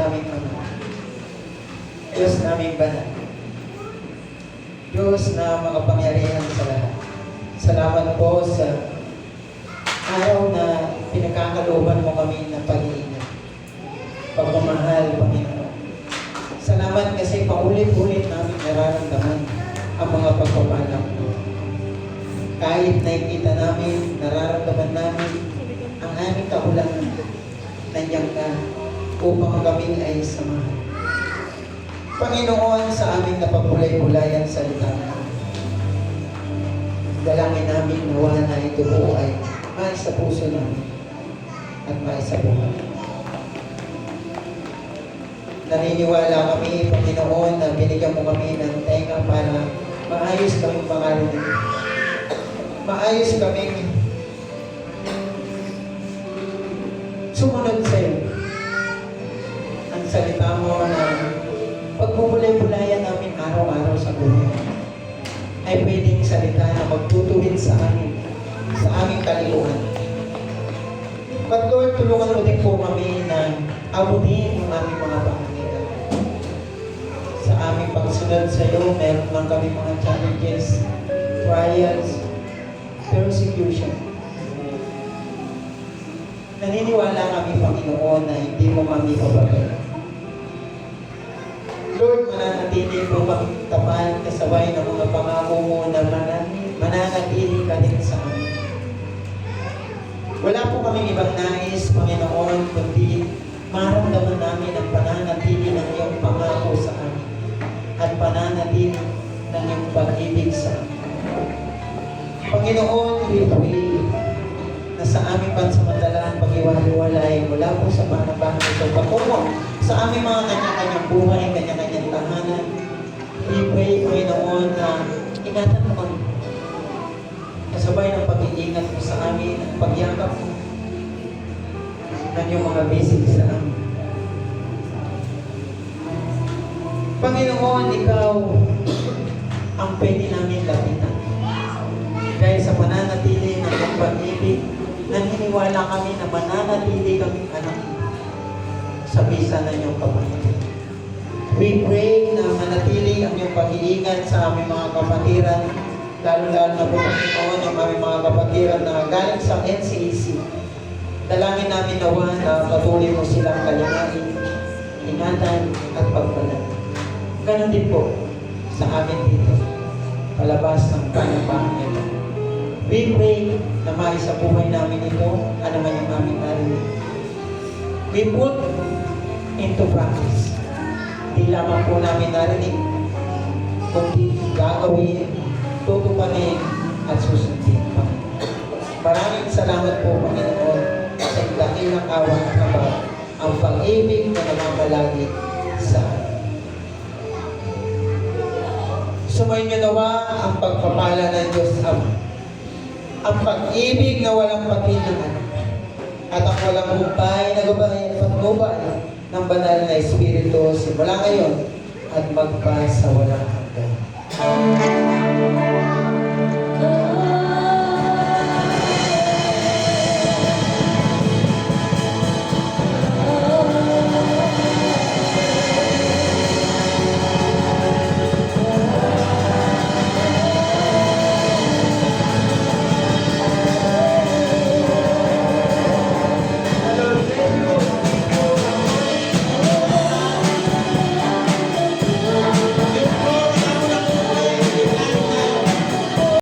naming Ama, Diyos naming banal, Diyos na makapangyarihan sa lahat. Salamat po sa araw na pinagkakalooban mo kami ng pag-iingat, pagmamahal, Panginoon. Salamat kasi paulit-ulit namin nararamdaman ang mga pagpapalang mo. Kahit nakikita namin, nararamdaman namin ang aming kakulangan, nandiyan ka upang kami ay samahan. Panginoon, sa aming napagulay-gulayan salita mo, dalangin namin nawa na ito po ay may sa puso namin at may sa buhay. Naniniwala kami, Panginoon, na binigyan mo kami ng tenga para maayos kami pangalaman. Maayos kami sumunod sa iyo. Ang salita mo na pagbubulay-bulayan namin araw-araw sa buhay ay pwedeng salita na magtutuwid sa amin, sa aming kalikuhan. But Lord, tulungan mo din po kami na abutin ang aming mga panganilan. Sa aming pagsunod sa iyo, meron lang kami mga challenges, trials, persecution. Naniniwala kami, Panginoon, na hindi mo kami pababayaan. Lord, mananatili po kami tapat kasabay ng mga pangako mo na mananatili ka din sa amin. Wala po kami ibang nais, Panginoon, kundi maramdaman namin ang pananatili ng iyong pangako sa amin at pananatili ng iyong pag-ibig sa amin. Panginoon, we pray na sa aming pansamantalang pag-iwalay mula po sa panabahan ito, patungo sa aming mga kanya-kanyang buhay, kanya-kanyang tahanan, we pray, Panginoon, na ingatan mo kami. Kasabay ng pag-iingat mo sa amin, ang pagyakap mo ng iyong mga basic sa amin. Panginoon, Ikaw ang pwede namin lapitan. Dahil sa pananatili ng iyong pag-ibig, naniniwala kami na mananatili kaming anak sa bisa ng iyong kapatiran. We pray na manatili ang iyong pag-iingat sa aming mga kapatiran, lalo-lalo na po, Panginoon, yung aming mga kapatiran na galing sa NCEC. Dalangin namin nawa na patuloy mo silang kalingain, ingatan at pagpalan. Ganon din po sa amin dito, palabas ng panambahan nito. We pray na maisa buhay namin ito, ano man yung aming narinig. We put into practice. Di lamang po namin narinig, kundi gagawin, tutupanin at susundin. Maraming salamat po, Panginoon, sa dakilang awa at kabag, ang pag-ibig na namamalagi sa amin. Sumayin niyo nawa ang pagpapala ng Diyos Ama, ang pag-ibig na walang pakinangan, at ang walang humpay na gabay at patnubay ng banal na Espiritu simula ngayon at magpa sa walang hanggan.